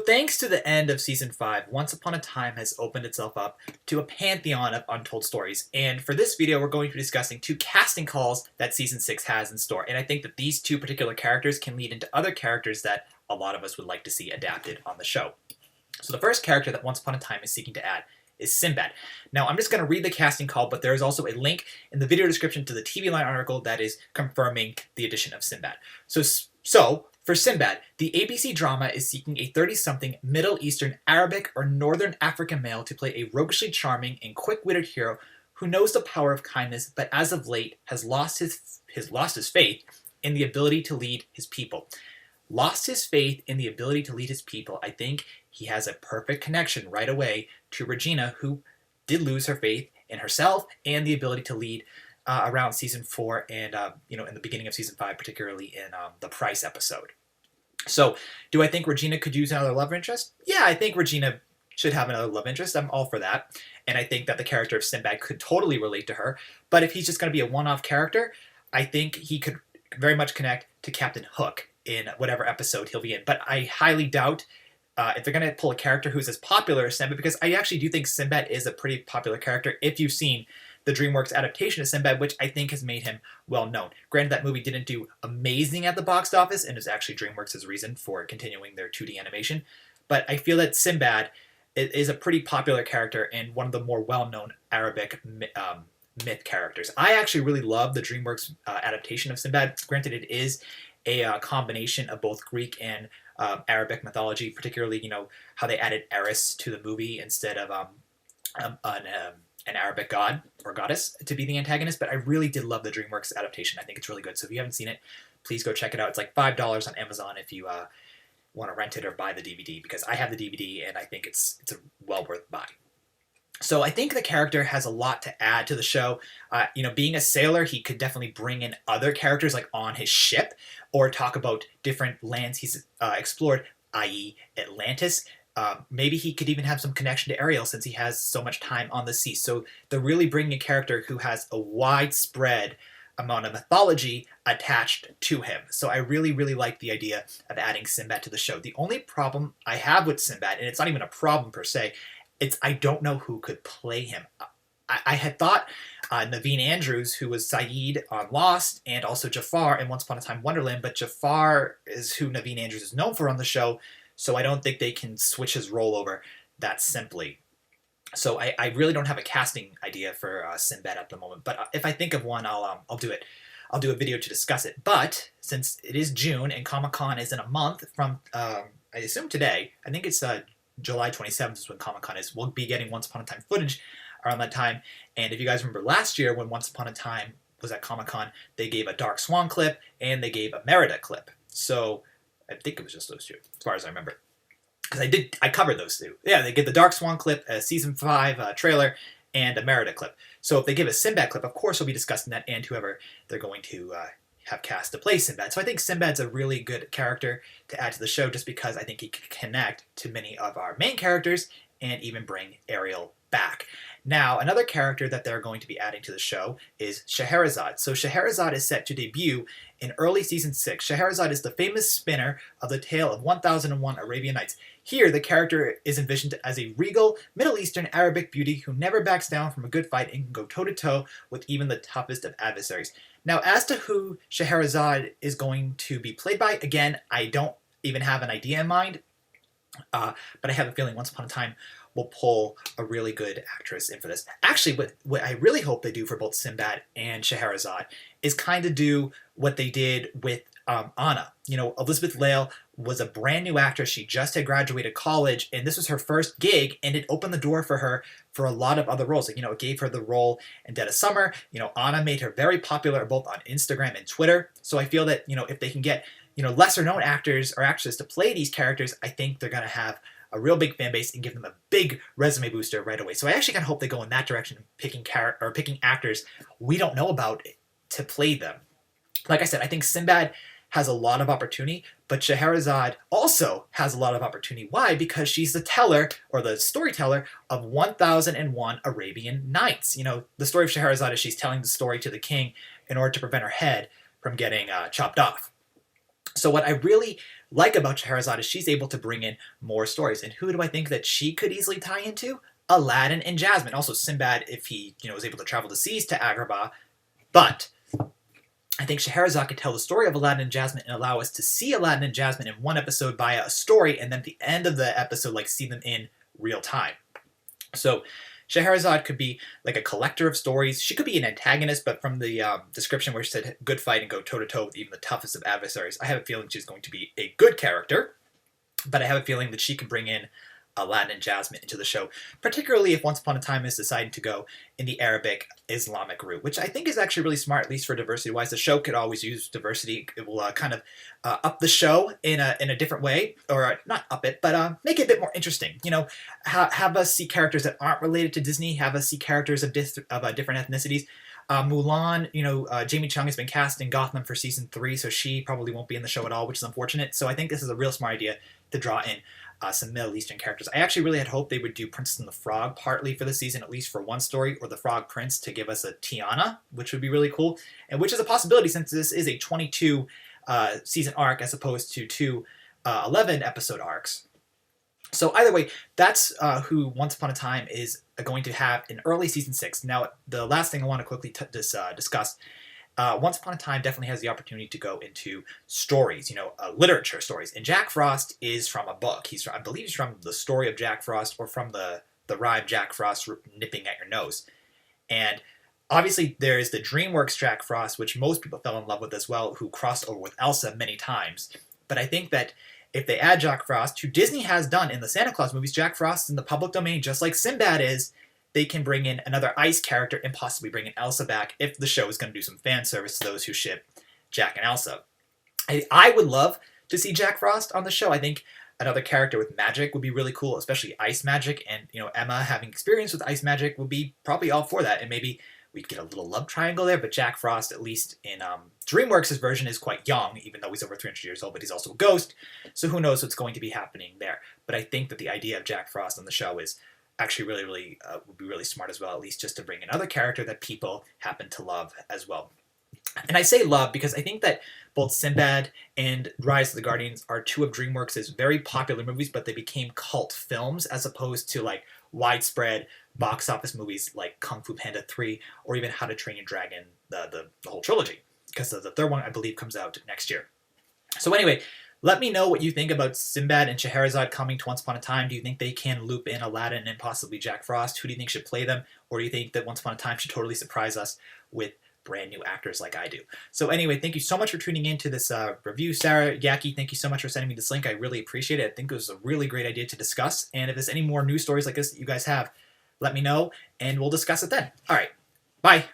thanks to the end of Season 5, Once Upon a Time has opened itself up to a pantheon of untold stories. And for this video, we're going to be discussing two casting calls that Season 6 has in store. And I think that these two particular characters can lead into other characters that a lot of us would like to see adapted on the show. So the first character that Once Upon a Time is seeking to add is Sinbad. Now, I'm just going to read the casting call, but there is also a link in the video description to the TV Line article that is confirming the addition of Sinbad. So for Sinbad, the ABC drama is seeking a 30-something Middle Eastern, Arabic, or Northern African male to play a roguishly charming and quick-witted hero who knows the power of kindness, but as of late has lost his faith in the ability to lead his people. Lost his faith in the ability to lead his people. I think he has a perfect connection right away to Regina, who did lose her faith in herself and the ability to lead around Season 4 and in the beginning of Season 5, particularly in the Price episode. So, do I think Regina could use another love interest? Yeah, I think Regina should have another love interest. I'm all for that. And I think that the character of Sinbad could totally relate to her. But if he's just going to be a one-off character, I think he could very much connect to Captain Hook in whatever episode he'll be in. But I highly doubt if they're going to pull a character who's as popular as Sinbad, because I actually do think Sinbad is a pretty popular character if you've seen the DreamWorks adaptation of Sinbad, which I think has made him well known. Granted, that movie didn't do amazing at the box office, and is actually DreamWorks' reason for continuing their 2D animation. But I feel that Sinbad is a pretty popular character and one of the more well-known Arabic myth characters. I actually really love the DreamWorks adaptation of Sinbad. Granted, it is a combination of both Greek and Arabic mythology, particularly, how they added Eris to the movie instead of an Arabic god or goddess to be the antagonist. But I really did love the DreamWorks adaptation. I think it's really good. So if you haven't seen it, please go check it out. It's like $5 on Amazon if you want to rent it or buy the DVD, because I have the DVD and I think it's a well worth buy. So I think the character has a lot to add to the show. Being a sailor, he could definitely bring in other characters like on his ship, or talk about different lands he's explored, i.e. Atlantis. Maybe he could even have some connection to Ariel since he has so much time on the sea. So they're really bringing a character who has a widespread amount of mythology attached to him. So I really, really like the idea of adding Sinbad to the show. The only problem I have with Sinbad, and it's not even a problem per se, I don't know who could play him. I had thought Naveen Andrews, who was Saeed on Lost, and also Jafar in Once Upon a Time Wonderland, but Jafar is who Naveen Andrews is known for on the show, so I don't think they can switch his role over that simply. So I really don't have a casting idea for Sinbad at the moment, but if I think of one, I'll do it. I'll do a video to discuss it. But since it is June and Comic-Con is in a month from, I assume today, I think it's July 27th is when Comic-Con is. We'll be getting Once Upon a Time footage around that time. And if you guys remember last year when Once Upon a Time was at Comic-Con, they gave a Dark Swan clip and they gave a Merida clip. So I think it was just those two, as far as I remember. Because I covered those two. Yeah, they get the Dark Swan clip, a Season 5 trailer, and a Merida clip. So if they give a Sinbad clip, of course we'll be discussing that and whoever they're going to have cast to play Sinbad. So I think Sinbad's a really good character to add to the show just because I think he can connect to many of our main characters and even bring Ariel back. Now, another character that they're going to be adding to the show is Scheherazade. So Scheherazade is set to debut in early Season 6. Scheherazade is the famous spinner of the tale of 1001 Arabian Nights. Here, the character is envisioned as a regal, Middle Eastern Arabic beauty who never backs down from a good fight and can go toe-to-toe with even the toughest of adversaries. Now, as to who Scheherazade is going to be played by, again, I don't even have an idea in mind, but I have a feeling Once Upon a Time will pull a really good actress in for this. Actually, what I really hope they do for both Sinbad and Scheherazade is kind of do what they did with Anna. Elizabeth Lail was a brand new actress. She just had graduated college, and this was her first gig, and it opened the door for her for a lot of other roles. It gave her the role in Dead of Summer. Anna made her very popular both on Instagram and Twitter. So I feel that, if they can get, lesser known actors or actresses to play these characters, I think they're going to have a real big fan base and give them a big resume booster right away. So I actually kind of hope they go in that direction, picking actors we don't know about to play them. Like I said, I think Sinbad has a lot of opportunity, but Scheherazade also has a lot of opportunity. Why? Because she's the teller, or the storyteller, of 1001 Arabian Nights. The story of Scheherazade is she's telling the story to the king in order to prevent her head from getting chopped off. So what I really like about Scheherazade is she's able to bring in more stories. And who do I think that she could easily tie into? Aladdin and Jasmine. Also Sinbad, if he was able to travel the seas to Agrabah. But I think Scheherazade could tell the story of Aladdin and Jasmine and allow us to see Aladdin and Jasmine in one episode via a story, and then at the end of the episode, like, see them in real time. So Scheherazade could be like a collector of stories. She could be an antagonist, but from the description where she said good fight and go toe-to-toe with even the toughest of adversaries, I have a feeling she's going to be a good character, but I have a feeling that she can bring in Aladdin and Jasmine into the show, particularly if Once Upon a Time is deciding to go in the Arabic Islamic route, which I think is actually really smart, at least for diversity-wise. The show could always use diversity. It will kind of up the show in a different way, or not up it, but make it a bit more interesting. Have us see characters that aren't related to Disney, have us see characters of different ethnicities. Mulan, Jamie Chung has been cast in Gotham for season 3, so she probably won't be in the show at all, which is unfortunate. So I think this is a real smart idea to draw in some Middle Eastern characters. I actually really had hoped they would do Princess and the Frog partly for the season, at least for one story, or the Frog Prince to give us a Tiana, which would be really cool, and which is a possibility since this is a 22 season arc as opposed to two 11 episode arcs. So either way, that's who Once Upon a Time is going to have in early season 6. Now, the last thing I want to quickly discuss, Once Upon a Time definitely has the opportunity to go into stories, literature stories. And Jack Frost is from a book. I believe he's from The Story of Jack Frost, or from the rhyme Jack Frost nipping at your nose. And obviously there is the DreamWorks Jack Frost, which most people fell in love with as well, who crossed over with Elsa many times. But I think that if they add Jack Frost, who Disney has done in the Santa Claus movies, Jack Frost is in the public domain, just like Sinbad is, they can bring in another ice character and possibly bring in Elsa back if the show is going to do some fan service to those who ship Jack and Elsa. I would love to see Jack Frost on the show. I think another character with magic would be really cool, especially ice magic, and Emma having experience with ice magic would be probably all for that, and maybe we'd get a little love triangle there. But Jack Frost, at least in DreamWorks' version, is quite young, even though he's over 300 years old, but he's also a ghost, so who knows what's going to be happening there. But I think that the idea of Jack Frost on the show is actually really would be really smart as well, at least just to bring another character that people happen to love as well. And I say love because I think that both Sinbad and Rise of the Guardians are two of DreamWorks' very popular movies, but they became cult films as opposed to like widespread box office movies like Kung Fu Panda 3 or even How to Train Your Dragon, the whole trilogy, because the third one I believe comes out next year. So anyway, let me know what you think about Sinbad and Scheherazade coming to Once Upon a Time. Do you think they can loop in Aladdin and possibly Jack Frost? Who do you think should play them? Or do you think that Once Upon a Time should totally surprise us with brand new actors like I do? So anyway, thank you so much for tuning in to this review. Sarah Yaki, thank you so much for sending me this link. I really appreciate it. I think it was a really great idea to discuss. And if there's any more news stories like this that you guys have, let me know and we'll discuss it then. All right, bye.